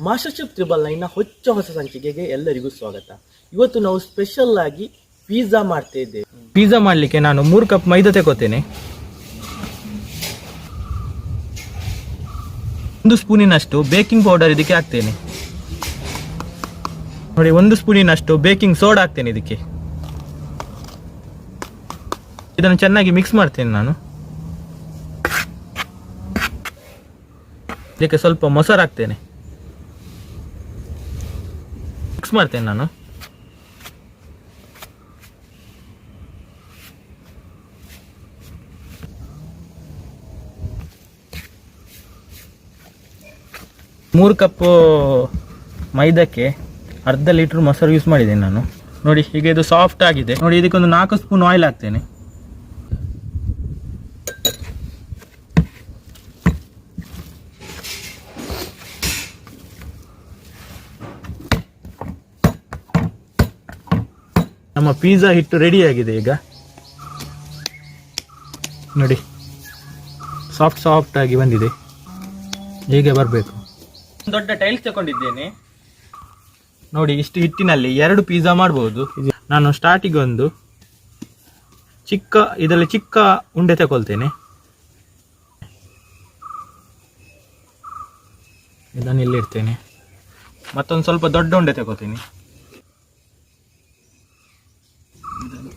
Master chef triple ನೈನ್ನ ಹೊಸ ಸಂಚಿಕೆಗೆ ಎಲ್ಲರಿಗೂ ಸ್ವಾಗತ. ಇವತ್ತು ನಾವು ಸ್ಪೆಷಲ್ ಆಗಿ ಪಿಜ್ಜಾ ಮಾಡ್ತಾ ಇದ್ದೇವೆ. ಪಿಜ್ಜಾ ಮಾಡಲಿಕ್ಕೆ ನಾನು 3 ಕಪ್ ಮೈದಾ ತಗೋತೇನೆ. 1 ಸ್ಪೂನಿನಷ್ಟು ಬೇಕಿಂಗ್ ಪೌಡರ್ ಇದಕ್ಕೆ ಹಾಕ್ತೇನೆ. ನೋಡಿ, 1 ಸ್ಪೂನಿನಷ್ಟು ಬೇಕಿಂಗ್ ಸೋಡಾ ಹಾಕ್ತೇನೆ ಇದಕ್ಕೆ. ಇದನ್ನು ಚೆನ್ನಾಗಿ ಮಿಕ್ಸ್ ಮಾಡ್ತೇನೆ ನಾನು. ಇದಕ್ಕೆ ಸ್ವಲ್ಪ ಮೊಸರು ಹಾಕ್ತೇನೆ, ಮಿಕ್ಸ್ ಮಾಡ್ತೇನೆ ನಾನು. ಮೂರು ಕಪ್ ಮೈದಾಕ್ಕೆ ಅರ್ಧ ಲೀಟರ್ ಮೊಸರು ಯೂಸ್ ಮಾಡಿದ್ದೇನೆ ನಾನು. ನೋಡಿ, ಈಗ ಇದು ಸಾಫ್ಟ್ ಆಗಿದೆ. ನೋಡಿ, ಇದಕ್ಕೊಂದು 4 ಸ್ಪೂನ್ ಆಯಿಲ್ ಹಾಕ್ತೇನೆ. ನಮ್ಮ ಪಿಜ್ಜಾ ಹಿಟ್ಟು ರೆಡಿ ಆಗಿದೆ. ಈಗ ನೋಡಿ, ಸಾಫ್ಟ್ ಆಗಿ ಬಂದಿದೆ. ಹೀಗೆ ಬರಬೇಕು. ದೊಡ್ಡ ಟೈಲ್ಸ್ ತಗೊಂಡಿದ್ದೇನೆ. ನೋಡಿ, ಇಷ್ಟು ಹಿಟ್ಟಿನಲ್ಲಿ 2 ಪಿಜ್ಜಾ ಮಾಡಬಹುದು. ನಾನು ಸ್ಟಾರ್ಟಿಗೆ ಒಂದು ಇದರಲ್ಲಿ ಚಿಕ್ಕ ಉಂಡೆ ತಗೊಳ್ತೇನೆ. ಇದನ್ನು ಇಲ್ಲಿಡ್ತೇನೆ. ಮತ್ತೊಂದು ಸ್ವಲ್ಪ ದೊಡ್ಡ ಉಂಡೆ ತಗೋತೀನಿ,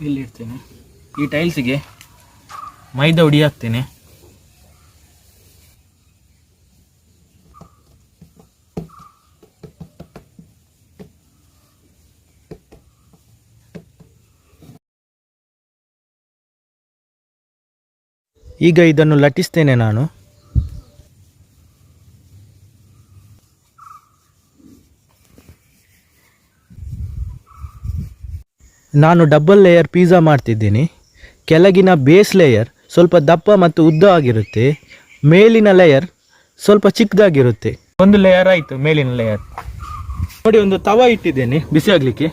ಇಲ್ಲಿಡ್ತೇನೆ. ಈ ಟೈಲ್ಸಿಗೆ ಮೈದಾ ಹುಡಿ ಹಾಕ್ತೇನೆ. ಈಗ ಇದನ್ನು ಲಟ್ಟಿಸ್ತೇನೆ ನಾನು. ನಾನು ಡಬಲ್ ಲೇಯರ್ ಪಿಜ್ಜಾ ಮಾಡ್ತಿದ್ದೀನಿ. ಕೆಳಗಿನ ಬೇಸ್ ಲೇಯರ್ ಸ್ವಲ್ಪ ದಪ್ಪ ಮತ್ತು ಉದ್ದ ಆಗಿರುತ್ತೆ, ಮೇಲಿನ ಲೇಯರ್ ಸ್ವಲ್ಪ ಚಿಕ್ಕದಾಗಿರುತ್ತೆ. ಒಂದು ಲೇಯರ್ ಆಯಿತು, ಮೇಲಿನ ಲೇಯರ್. ನೋಡಿ, ಒಂದು ತವಾ ಇಟ್ಟಿದ್ದೇನೆ ಬಿಸಿ ಆಗಲಿಕ್ಕೆ.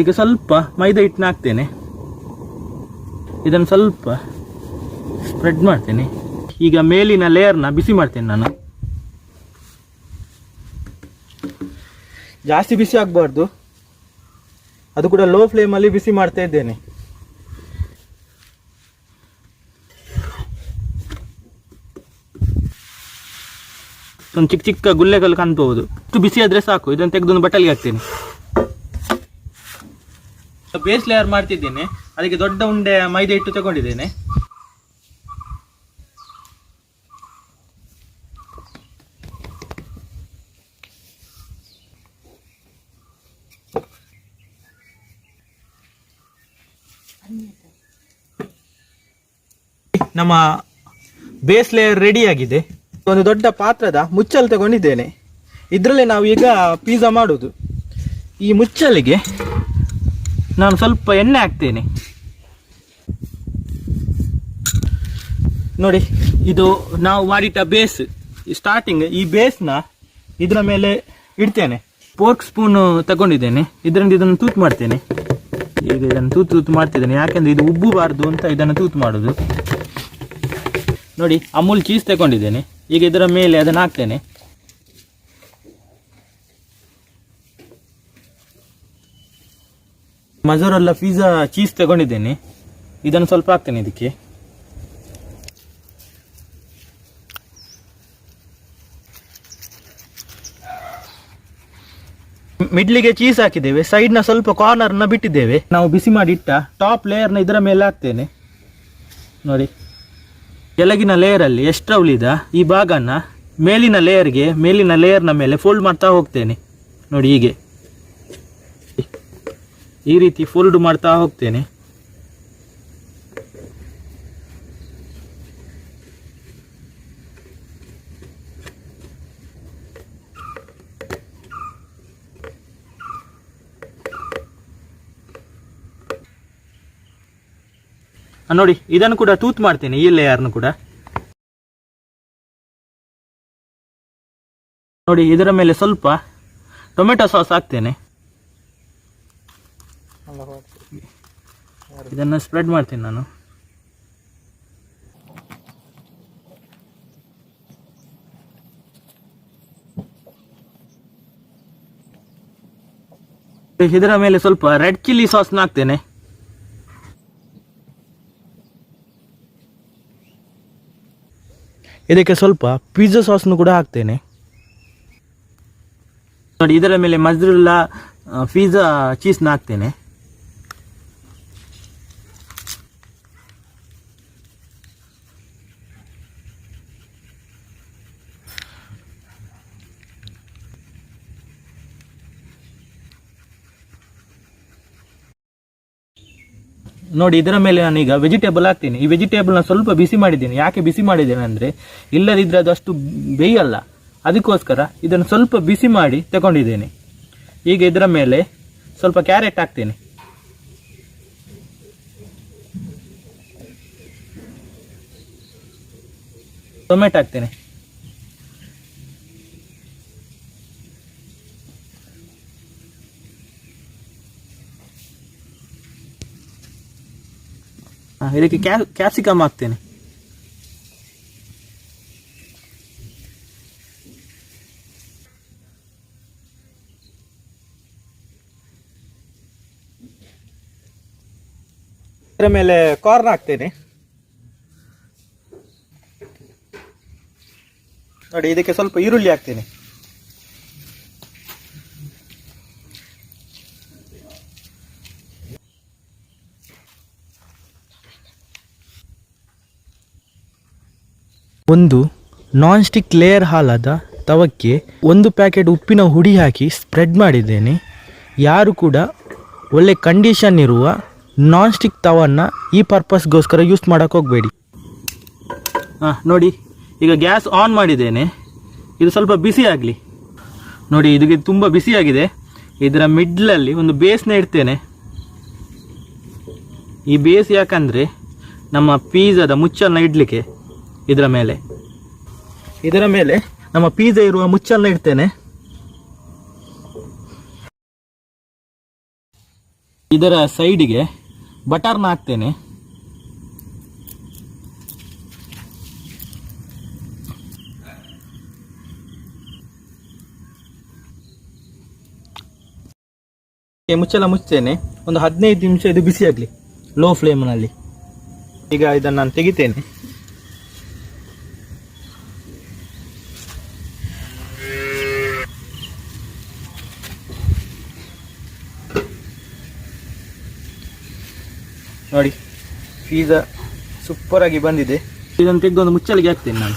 ಈಗ ಸ್ವಲ್ಪ ಮೈದಾ ಹಿಟ್ಟನ್ನ ಹಾಕ್ತೇನೆ. ಇದನ್ನು ಸ್ವಲ್ಪ ಸ್ಪ್ರೆಡ್ ಮಾಡ್ತೇನೆ. ಈಗ ಮೇಲಿನ ಲೇಯರ್ನ ಬಿಸಿ ಮಾಡ್ತೇನೆ ನಾನು. ಜಾಸ್ತಿ ಬಿಸಿ ಆಗಬಾರ್ದು, ಅದು ಕೂಡ ಲೋ ಫ್ಲೇಮಲ್ಲಿ ಬಿಸಿ ಮಾಡ್ತಾ ಇದ್ದೇನೆ. ಒಂದು ಚಿಕ್ಕ ಚಿಕ್ಕ ಗುಳ್ಳೆಗಳು ಕಾಣ್ಬಹುದು. ಇಷ್ಟು ಬಿಸಿ ಆದರೆ ಸಾಕು. ಇದನ್ನು ತೆಗೆದೊಂದು ಬಟ್ಟಲಿಗೆ ಹಾಕ್ತೇನೆ. ಬೇಸ್ ಲೇಯರ್ ಮಾಡ್ತಿದ್ದೇನೆ. ಅದಕ್ಕೆ ದೊಡ್ಡ ಉಂಡೆ ಮೈದಾ ಹಿಟ್ಟು ತಗೊಂಡಿದ್ದೇನೆ. ನಮ್ಮ ಬೇಸ್ ಲೇಯರ್ ರೆಡಿ ಆಗಿದೆ. ಒಂದು ದೊಡ್ಡ ಪಾತ್ರದ ಮುಚ್ಚಲು ತಗೊಂಡಿದ್ದೇನೆ. ಇದರಲ್ಲೇ ನಾವು ಈಗ ಪಿಜ್ಜಾ ಮಾಡೋದು. ಈ ಮುಚ್ಚಲಿಗೆ ನಾನು ಸ್ವಲ್ಪ ಎಣ್ಣೆ ಹಾಕ್ತೇನೆ. ನೋಡಿ, ಇದು ನಾವು ಮಾಡಿಟ್ಟ ಬೇಸ್. ಸ್ಟಾರ್ಟಿಂಗ್ ಈ ಬೇಸ್ನ ಇದರ ಮೇಲೆ ಇಡ್ತೇನೆ. ಫೋರ್ಕ್ ಸ್ಪೂನ್ ತಗೊಂಡಿದ್ದೇನೆ. ಇದರಿಂದ ಇದನ್ನು ತೂತು ಮಾಡ್ತೇನೆ. ಈಗ ಇದನ್ನು ತೂತು ಮಾಡ್ತಿದ್ದೇನೆ, ಯಾಕೆಂದರೆ ಇದು ಉಬ್ಬಬಾರ್ದು ಅಂತ ಇದನ್ನು ತೂತು ಮಾಡೋದು. ನೋಡಿ, ಅಮೂಲ್ ಚೀಸ್ ತಗೊಂಡಿದ್ದೇನೆ. ಈಗ ಇದರ ಮೇಲೆ ಅದನ್ನು ಹಾಕ್ತೇನೆ. ಮಜೋರೆಲ್ಲಾ ಪಿಜ್ಜಾ ಚೀಸ್ ತಗೊಂಡಿದ್ದೇನೆ. ಇದನ್ನು ಸ್ವಲ್ಪ ಹಾಕ್ತೇನೆ ಇದಕ್ಕೆ. ಮಿಡ್ಲಿಗೆ ಚೀಸ್ ಹಾಕಿದ್ದೇವೆ. ಸೈಡ್ನ ಸ್ವಲ್ಪ ಕಾರ್ನರ್ನ ಬಿಟ್ಟಿದ್ದೇವೆ. ನಾವು ಬಿಸಿ ಮಾಡಿ ಇಟ್ಟ ಟಾಪ್ ಲೇಯರ್ನ ಇದರ ಮೇಲೆ ಹಾಕ್ತೇನೆ. ನೋಡಿ, ಕೆಳಗಿನ ಲೇಯರಲ್ಲಿ ಎಕ್ಸ್ಟ್ರಾ ಉಳಿದ ಈ ಭಾಗನ ಮೇಲಿನ ಲೇಯರ್ನ ಮೇಲೆ ಫೋಲ್ಡ್ ಮಾಡ್ತಾ ಹೋಗ್ತೇನೆ. ನೋಡಿ, ಹೀಗೆ ಈ ರೀತಿ ಫೋಲ್ಡ್ ಮಾಡ್ತಾ ಹೋಗ್ತೇನೆ. ನೋಡಿ, ಇದನ್ನು ಕೂಡ ತೂತ್ ಮಾಡ್ತೇನೆ. ಈ ಲೇಯರ್ನು ಕೂಡ ನೋಡಿ. ಇದರ ಮೇಲೆ ಸ್ವಲ್ಪ ಟೊಮೆಟೊ ಸಾಸ್ ಹಾಕ್ತೇನೆ. ಇದನ್ನು ಸ್ಪ್ರೆಡ್ ಮಾಡ್ತೀನಿ ನಾನು. ಇದರ ಮೇಲೆ ಸ್ವಲ್ಪ ರೆಡ್ ಚಿಲ್ಲಿ ಸಾಸ್ನ ಹಾಕ್ತೇನೆ. ಇದಕ್ಕೆ ಸ್ವಲ್ಪ ಪಿಜ್ಜಾ ಸಾಸ್ನು ಕೂಡ ಹಾಕ್ತೇನೆ. ನೋಡಿ, ಇದರ ಮೇಲೆ ಮಜ್ರುಲ್ಲಾ ಪಿಜ್ಜಾ ಚೀಸ್ನ ಹಾಕ್ತೇನೆ. ನೋಡಿ, ಇದರ ಮೇಲೆ ನಾನೀಗ ವೆಜಿಟೇಬಲ್ ಹಾಕ್ತೀನಿ. ಈ ವೆಜಿಟೇಬಲ್ನ ಸ್ವಲ್ಪ ಬಿಸಿ ಮಾಡಿದ್ದೇನೆ. ಯಾಕೆ ಬಿಸಿ ಮಾಡಿದ್ದೇನೆ ಅಂದರೆ, ಇಲ್ಲದಿದ್ದರೆ ಅದು ಅಷ್ಟು ಬೇಯಲ್ಲ, ಅದಕ್ಕೋಸ್ಕರ ಇದನ್ನು ಸ್ವಲ್ಪ ಬಿಸಿ ಮಾಡಿ ತಗೊಂಡಿದ್ದೇನೆ. ಈಗ ಇದರ ಮೇಲೆ ಸ್ವಲ್ಪ ಕ್ಯಾರೆಟ್ ಹಾಕ್ತೇನೆ. ಟೊಮೆಟೊ ಹಾಕ್ತೇನೆ. ಇದಕ್ಕೆ ಕ್ಯಾಪ್ಸಿಕಮ್ ಹಾಕ್ತೇನೆ. ಇದರ ಮೇಲೆ ಕಾರ್ನ್ ಹಾಕ್ತೇನೆ. ನೋಡಿ, ಇದಕ್ಕೆ ಸ್ವಲ್ಪ ಈರುಳ್ಳಿ ಹಾಕ್ತೇನೆ. ಒಂದು ನಾನ್ ಸ್ಟಿಕ್ ಲೇಯರ್ ಹಾಲಾದ ತವಕ್ಕೆ 1 ಪ್ಯಾಕೆಟ್ ಉಪ್ಪಿನ ಹುಡಿ ಹಾಕಿ ಸ್ಪ್ರೆಡ್ ಮಾಡಿದ್ದೇನೆ. ಯಾರು ಕೂಡ ಒಳ್ಳೆ ಕಂಡೀಷನ್ ಇರುವ ನಾನ್ ಸ್ಟಿಕ್ ತವನ್ನು ಈ ಪರ್ಪಸ್ಗೋಸ್ಕರ ಯೂಸ್ ಮಾಡೋಕ್ಕೆ ಹೋಗಬೇಡಿ. ನೋಡಿ, ಈಗ ಗ್ಯಾಸ್ ಆನ್ ಮಾಡಿದ್ದೇನೆ. ಇದು ಸ್ವಲ್ಪ ಬಿಸಿ ಆಗಲಿ. ನೋಡಿ, ಇದಕ್ಕೆ ತುಂಬ ಬಿಸಿಯಾಗಿದೆ. ಇದರ ಮಿಡ್ಲಲ್ಲಿ ಒಂದು ಬೇಸ್ನ ಇಡ್ತೇನೆ. ಈ ಬೇಸ್ ಯಾಕಂದರೆ ನಮ್ಮ ಪಿಜ್ಜಾದ ಮುಚ್ಚಳನ ಇಡಲಿಕ್ಕೆ ಇದರ ಮೇಲೆ ನಮ್ಮ ಪಿಜ್ಜಾ ಇರುವ ಮುಚ್ಚಳನ ಇಡ್ತೇನೆ. ಇದರ ಸೈಡಿಗೆ ಬಟರ್ನ ಹಾಕ್ತೇನೆ. ಮುಚ್ಚಳ ಮುಚ್ತೇನೆ. ಒಂದು 15 ನಿಮಿಷ ಇದು ಬಿಸಿ ಆಗಲಿ ಲೋ ಫ್ಲೇಮ್ನಲ್ಲಿ. ಈಗ ಇದನ್ನು ನಾನು ತೆಗಿತೇನೆ. ನೋಡಿ, ಪಿಜ್ಜಾ ಸೂಪರ್ ಆಗಿ ಬಂದಿದೆ. ಇದನ್ನು ತೆಗೆದು ಒಂದು ಮುಚ್ಚಳಿಗೆ ಹಾಕ್ತೇನೆ ನಾನು.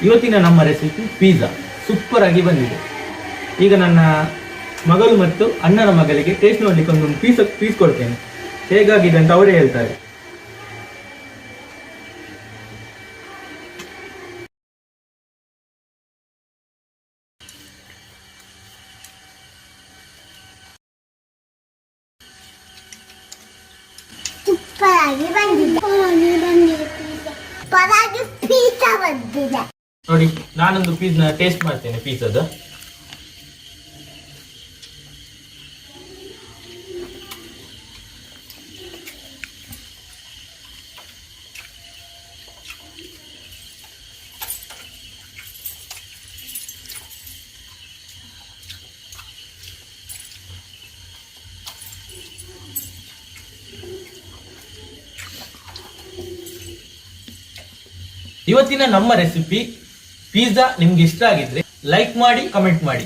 ಇವತ್ತಿನ ನಮ್ಮ ರೆಸಿಪಿ ಪಿಜ್ಜಾ ಸೂಪರ್ ಆಗಿ ಬಂದಿದೆ. ಈಗ ನನ್ನ ಮಗಳು ಮತ್ತು ಅಣ್ಣನ ಮಗಳಿಗೆ ಟೇಸ್ಟ್ ನೋಡ್ಲಿಕ್ಕೆ ಒಂದು ಪೀಸ್ ಕೊಡ್ತೇನೆ. ಹೇಗಾಗಿದೆ ಅಂತ ಅವರೇ ಹೇಳ್ತಾರೆ. ನೋಡಿ, ನಾನೊಂದು ಪೀಸ್ನ ಟೇಸ್ಟ್ ಮಾಡ್ತೇನೆ. ಪಿಜ್ಜಾದ ಇವತ್ತಿನ ನಮ್ಮ ರೆಸಿಪಿ ಪಿಜ್ಜಾ ನಿಮ್ಗೆ ಇಷ್ಟ ಆಗಿದ್ರೆ ಲೈಕ್ ಮಾಡಿ, ಕಮೆಂಟ್ ಮಾಡಿ.